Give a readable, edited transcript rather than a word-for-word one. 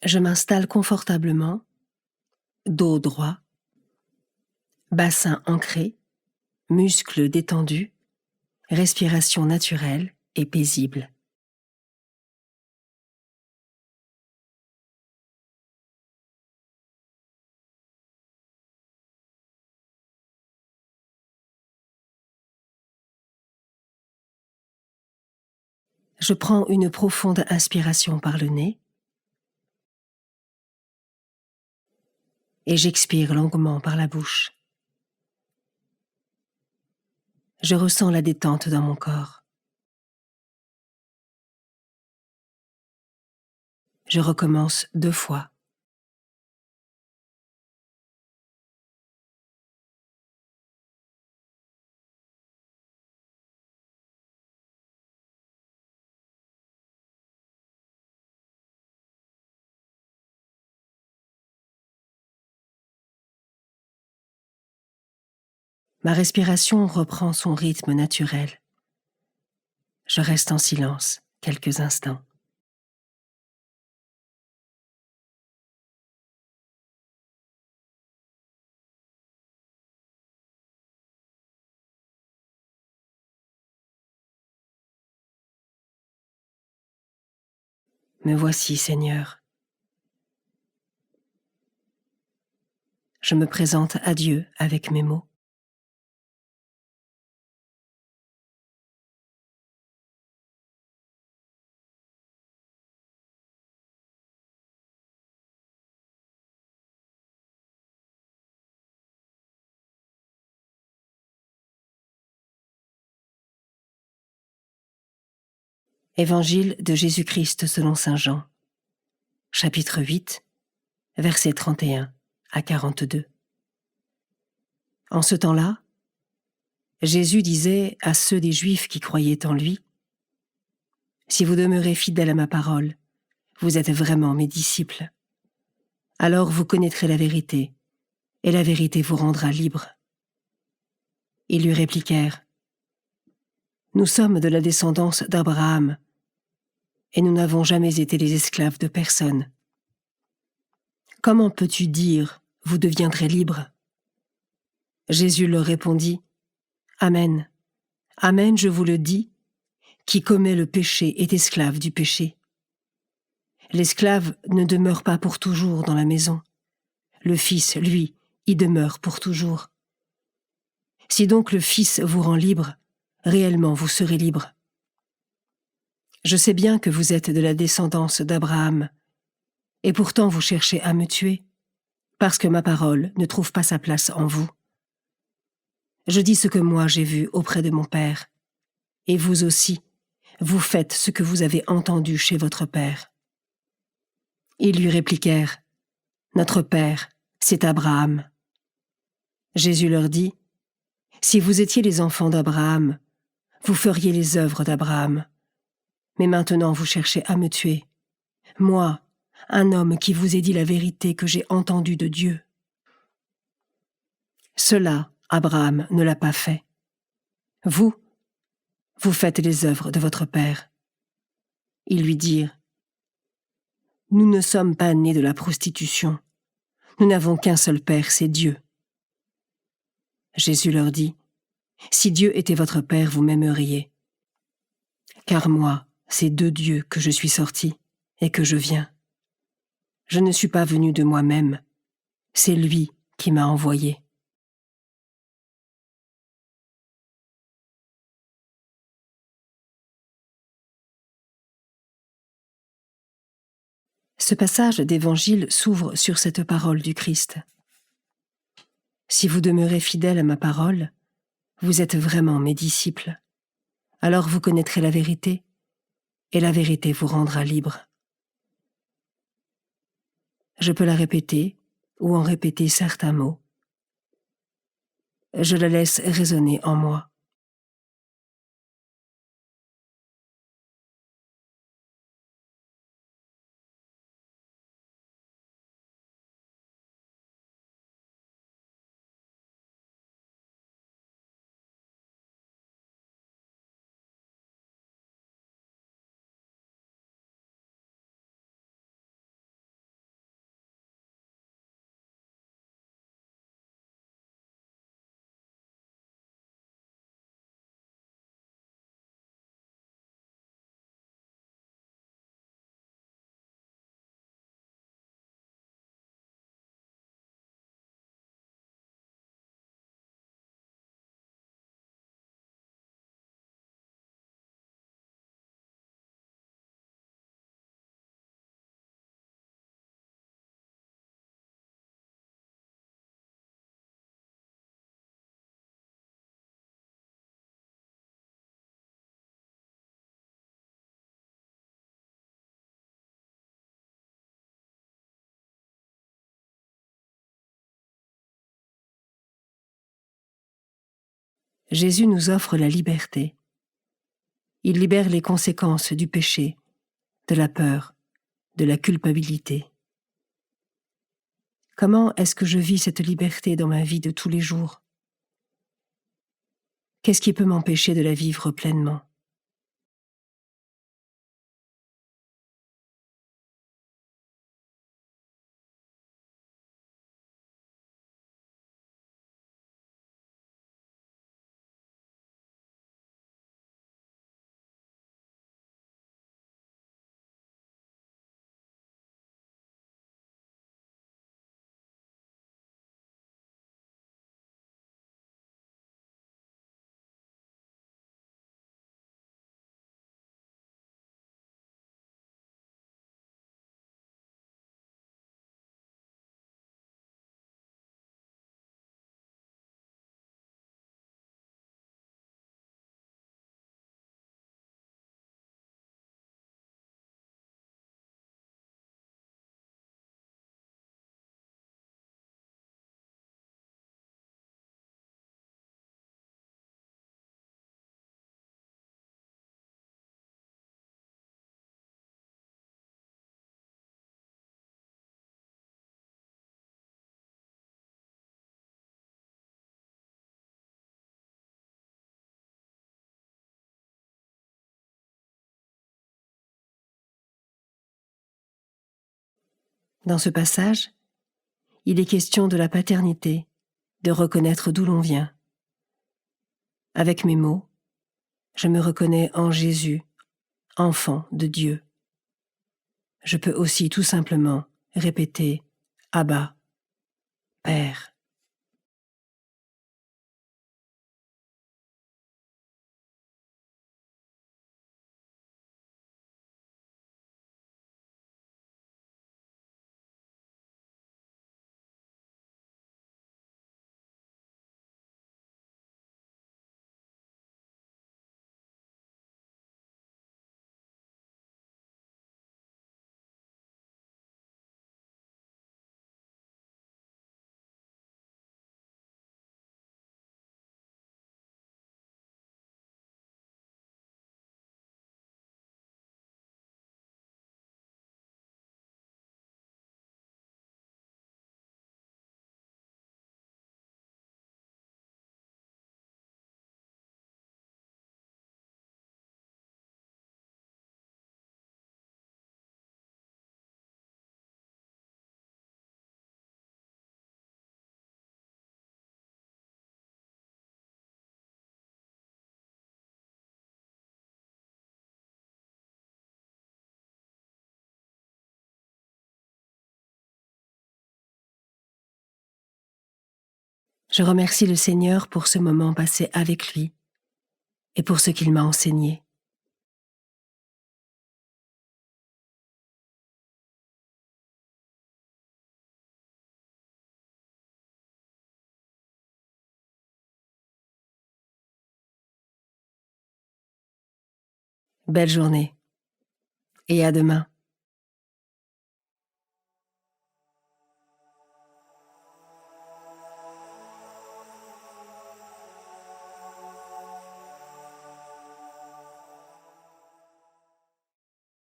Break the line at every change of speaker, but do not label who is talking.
Je m'installe confortablement, dos droit, bassin ancré, muscles détendus, respiration naturelle et paisible. Je prends une profonde inspiration par le nez et j'expire longuement par la bouche. Je ressens la détente dans mon corps. Je recommence 2 fois. Ma respiration reprend son rythme naturel. Je reste en silence quelques instants. Me voici, Seigneur. Je me présente à Dieu avec mes mots. Évangile de Jésus-Christ selon saint Jean, chapitre 8, versets 31 à 42. En ce temps-là, Jésus disait à ceux des Juifs qui croyaient en lui, « Si vous demeurez fidèles à ma parole, vous êtes vraiment mes disciples. Alors vous connaîtrez la vérité, et la vérité vous rendra libre. » Ils lui répliquèrent, « Nous sommes de la descendance d'Abraham, et nous n'avons jamais été les esclaves de personne. Comment peux-tu dire, vous deviendrez libres » Jésus leur répondit, « Amen, Amen, je vous le dis, qui commet le péché est esclave du péché. L'esclave ne demeure pas pour toujours dans la maison. Le Fils, lui, y demeure pour toujours. Si donc le Fils vous rend libre, réellement vous serez libre. Je sais bien que vous êtes de la descendance d'Abraham, et pourtant vous cherchez à me tuer, parce que ma parole ne trouve pas sa place en vous. Je dis ce que moi j'ai vu auprès de mon Père, et vous aussi, vous faites ce que vous avez entendu chez votre Père. » Ils lui répliquèrent, « Notre Père, c'est Abraham. » Jésus leur dit, « Si vous étiez les enfants d'Abraham, vous feriez les œuvres d'Abraham. Mais maintenant vous cherchez à me tuer, moi, un homme qui vous ai dit la vérité que j'ai entendue de Dieu. Cela, Abraham ne l'a pas fait. Vous, vous faites les œuvres de votre père. » Ils lui dirent, « Nous ne sommes pas nés de la prostitution. Nous n'avons qu'un seul Père, c'est Dieu. » Jésus leur dit, « Si Dieu était votre Père, vous m'aimeriez. Car moi, c'est de Dieu que je suis sorti et que je viens. Je ne suis pas venu de moi-même, c'est lui qui m'a envoyé. » Ce passage d'évangile s'ouvre sur cette parole du Christ. Si vous demeurez fidèles à ma parole, vous êtes vraiment mes disciples. Alors vous connaîtrez la vérité, et la vérité vous rendra libre. Je peux la répéter ou en répéter certains mots. Je la laisse résonner en moi. Jésus nous offre la liberté. Il libère les conséquences du péché, de la peur, de la culpabilité. Comment est-ce que je vis cette liberté dans ma vie de tous les jours? Qu'est-ce qui peut m'empêcher de la vivre pleinement? Dans ce passage, il est question de la paternité, de reconnaître d'où l'on vient. Avec mes mots, je me reconnais en Jésus, enfant de Dieu. Je peux aussi tout simplement répéter « Abba, Père ». Je remercie le Seigneur pour ce moment passé avec lui et pour ce qu'il m'a enseigné. Belle journée et à demain.